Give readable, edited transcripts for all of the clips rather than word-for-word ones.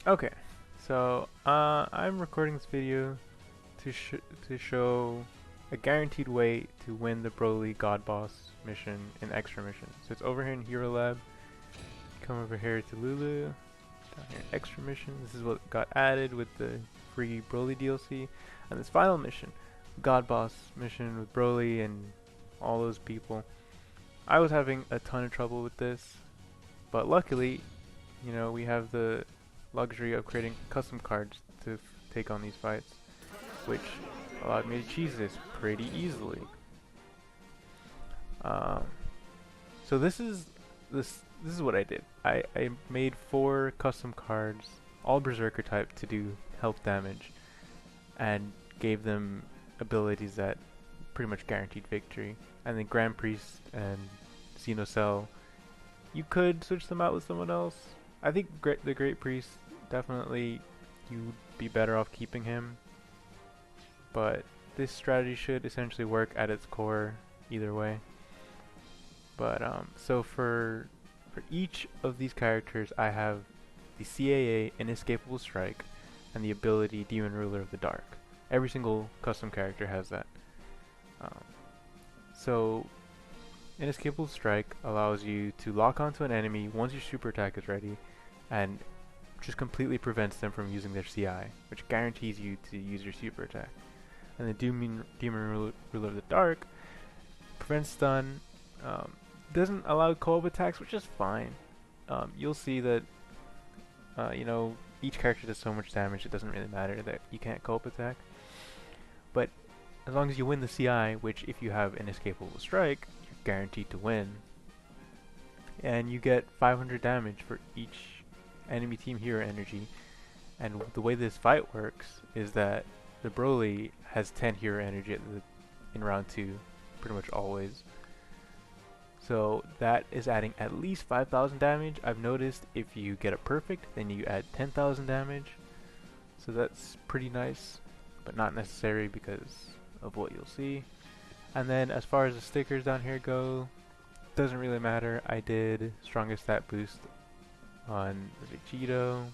Okay, so I'm recording this video to to show a guaranteed way to win the Broly God Boss mission in extra mission. So it's over here in Hero Lab. Come over here to Lulu. Down here in extra mission. This is what got added with the free Broly DLC. And this final mission, God Boss mission with Broly and all those people. I was having a ton of trouble with this, but luckily, you know, we have the luxury of creating custom cards to take on these fights, which allowed me to cheese this pretty easily. Um, so this is what I did. I made 4 custom cards, all Berserker type, to do health damage, and gave them abilities that pretty much guaranteed victory. And then Grand Priest and Xenocell, you could switch them out with someone else. I think the Great Priest, definitely you'd be better off keeping him, but this strategy should essentially work at its core either way. But so for each of these characters, I have the CAA Inescapable Strike and the ability Demon Ruler of the Dark. Every single custom character has that. So Inescapable Strike allows you to lock onto an enemy once your super attack is ready, and just completely prevents them from using their CI, which guarantees you to use your super attack. And the Demon Ruler of the Dark prevents stun, doesn't allow co-op attacks, which is fine. You'll see that, you know, each character does so much damage, it doesn't really matter that you can't co-op attack. But as long as you win the CI, which if you have Inescapable Strike, you're guaranteed to win, and you get 500 damage for each enemy team hero energy. And the way this fight works is that the Broly has 10 hero energy in round 2, pretty much always. So that is adding at least 5,000 damage. I've noticed if you get it perfect, then you add 10,000 damage. So that's pretty nice, but not necessary because of what you'll see. And then as far as the stickers down here go, doesn't really matter. I did strongest stat boost on Vegito.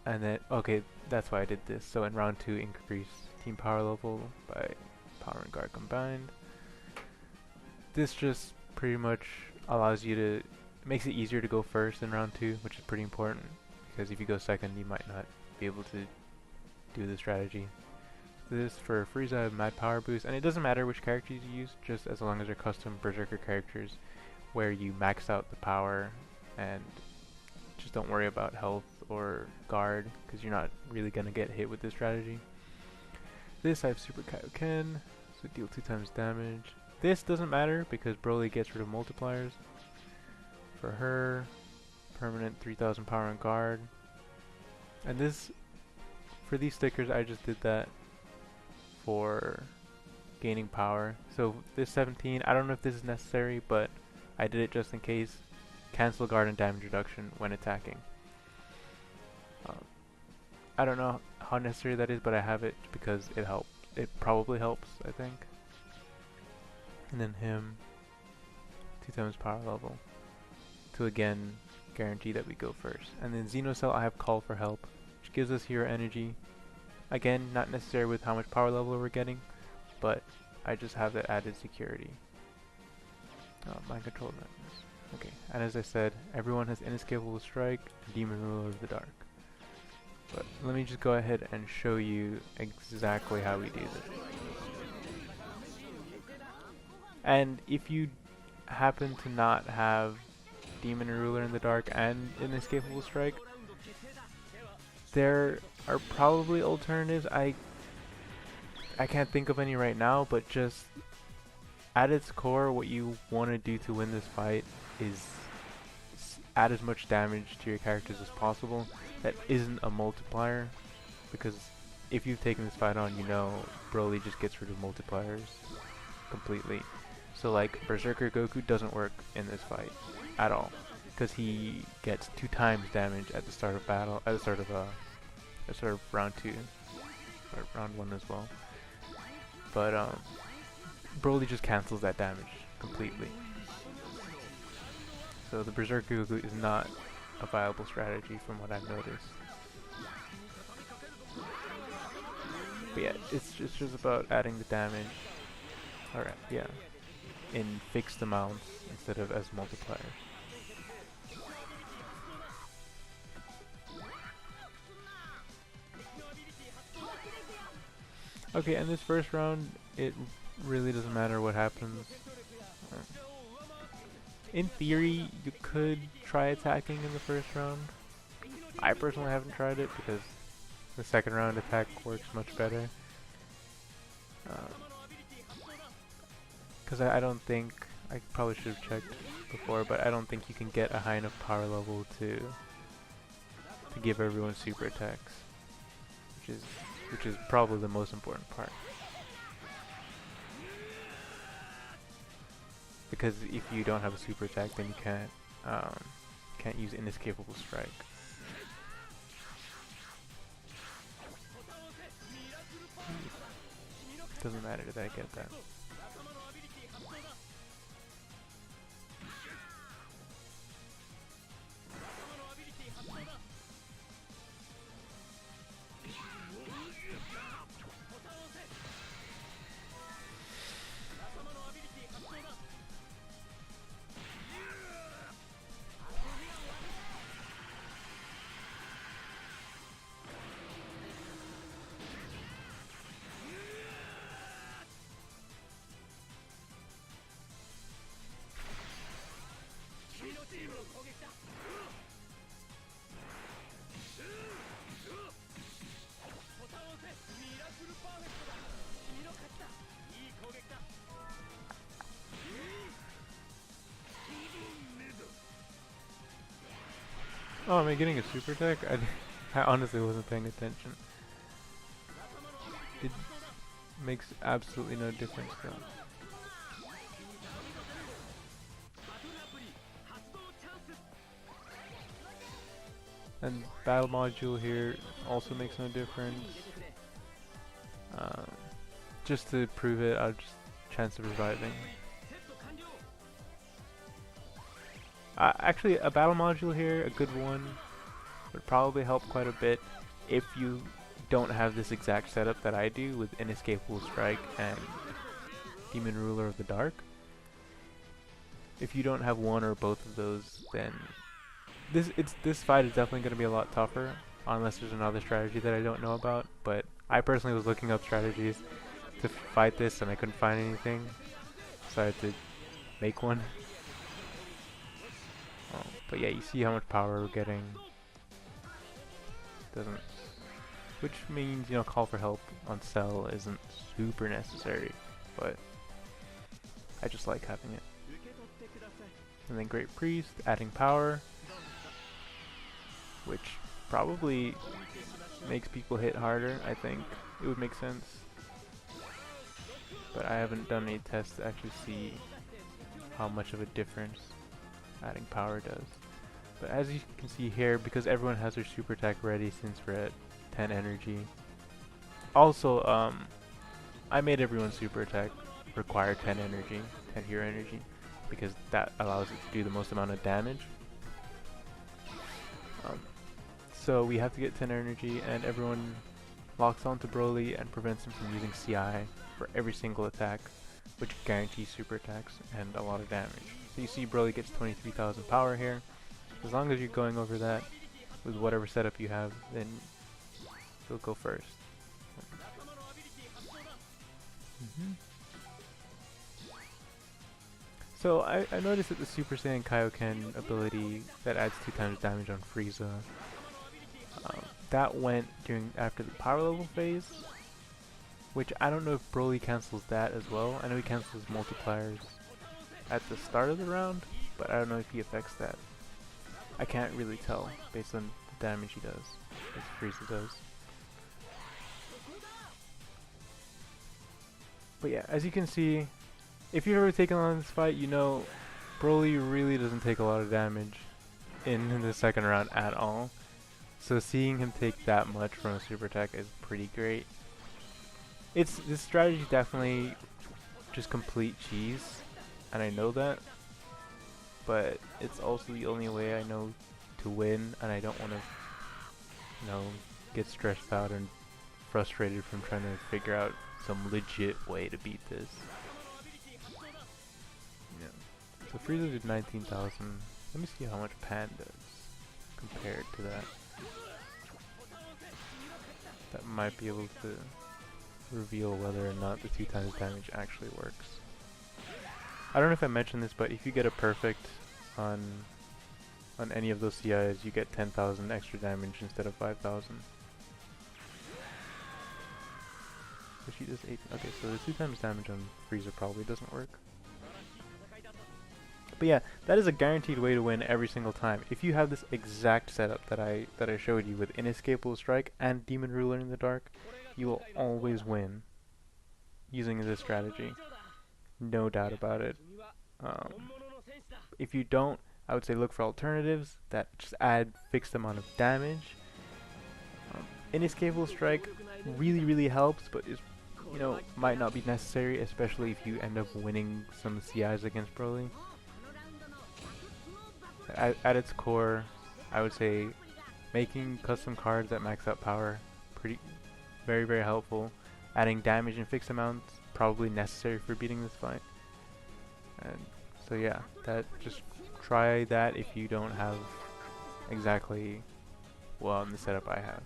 And then, okay, that's why I did this. So in round 2, increase team power level by power and guard combined. This just pretty much allows you to, makes it easier to go first in round 2, which is pretty important, because if you go second, you might not be able to do the strategy. This for Frieza, I have Mad Power Boost, and it doesn't matter which characters you use, just as long as they're custom Berserker characters, where you max out the power, and just don't worry about health or guard, because you're not really going to get hit with this strategy. This I have Super Kaioken, so deal 2 times damage. This doesn't matter because Broly gets rid of multipliers. For her, permanent 3000 power and guard. And this, for these stickers, I just did that for gaining power. So this 17, I don't know if this is necessary, but I did it just in case. Cancel guard and damage reduction when attacking. I don't know how necessary that is, but I have it because it helps. It probably helps, I think. And then him, 2 times power level, to again guarantee that we go first. And then Xenocell, I have Call for Help, which gives us hero energy. Again, not necessary with how much power level we're getting, but I just have that added security. Mind control madness. Okay, and as I said, everyone has Inescapable Strike, Demon Ruler of the Dark. But let me just go ahead and show you exactly how we do this. And if you happen to not have Demon Ruler in the Dark and Inescapable Strike, there are probably alternatives. I can't think of any right now, but just at its core, what you want to do to win this fight is add as much damage to your characters as possible that isn't a multiplier, because if you've taken this fight on, you know Broly just gets rid of multipliers completely. So like Berserker Goku doesn't work in this fight at all, because he gets 2 times damage at the start of battle, at the start of round 2, or round 1 as well. But Broly just cancels that damage completely. So the Berserker Goku is not a viable strategy from what I've noticed. But yeah, it's just about adding the damage. Alright, yeah. In fixed amounts instead of as multipliers. Okay, and this first round, it really doesn't matter what happens. In theory, you could try attacking in the first round. I personally haven't tried it because the second round attack works much better. Because I don't think, I probably should have checked before, but I don't think you can get a high enough power level to give everyone super attacks, which is probably the most important part. Because if you don't have a super attack, then you can't use Inescapable Strike. Doesn't matter that I get that. Oh, am I getting a super attack? I honestly wasn't paying attention. It makes absolutely no difference though. And battle module here also makes no difference. Just to prove it, I'll just chance of reviving. Actually, a battle module here, a good one, would probably help quite a bit if you don't have this exact setup that I do with Inescapable Strike and Demon Ruler of the Dark. If you don't have one or both of those, then this fight is definitely going to be a lot tougher, unless there's another strategy that I don't know about. But I personally was looking up strategies to fight this and I couldn't find anything, so I had to make one. But yeah, you see how much power we're getting. Which means, you know, call for help on Cell isn't super necessary, but I just like having it. And then Great Priest, adding power, which probably makes people hit harder. I think it would make sense, but I haven't done any tests to actually see how much of a difference adding power does. But as you can see here, because everyone has their super attack ready since we're at 10 energy. Also, I made everyone's super attack require 10 energy, 10 hero energy, because that allows it to do the most amount of damage. So we have to get 10 energy, and everyone locks onto Broly and prevents him from using CI for every single attack, which guarantees super attacks and a lot of damage. So you see Broly gets 23,000 power here. As long as you're going over that with whatever setup you have, then you'll go first. So I noticed that the Super Saiyan Kaioken ability that adds 2 times damage on Frieza, that went after the power level phase, which I don't know if Broly cancels that as well. I know he cancels multipliers at the start of the round, but I don't know if he affects that. I can't really tell based on the damage he does, as Frieza does. But yeah, as you can see, if you've ever taken on this fight, you know Broly really doesn't take a lot of damage in the second round at all. So seeing him take that much from a super attack is pretty great. This strategy is definitely just complete cheese, and I know that, but it's also the only way I know to win, and I don't want to, get stressed out and frustrated from trying to figure out some legit way to beat this. Yeah. So Frieza did 19,000. Let me see how much Pan does compared to that. That might be able to reveal whether or not the 2 times damage actually works. I don't know if I mentioned this, but if you get a perfect on any of those CIs, you get 10,000 extra damage instead of 5,000. So she does 8. Okay, so the 2 times damage on Frieza probably doesn't work. But yeah, that is a guaranteed way to win every single time. If you have this exact setup that I showed you with Inescapable Strike and Demon Ruler in the Dark, you will always win using this strategy. No doubt about it. If you don't, I would say look for alternatives that just add fixed amount of damage. Inescapable Strike really helps, but is might not be necessary, especially if you end up winning some CIs against Broly. At its core, I would say making custom cards that max out power, very helpful. Adding damage in fixed amounts, probably necessary for beating this fight. And so yeah, just try that if you don't have exactly the setup I have.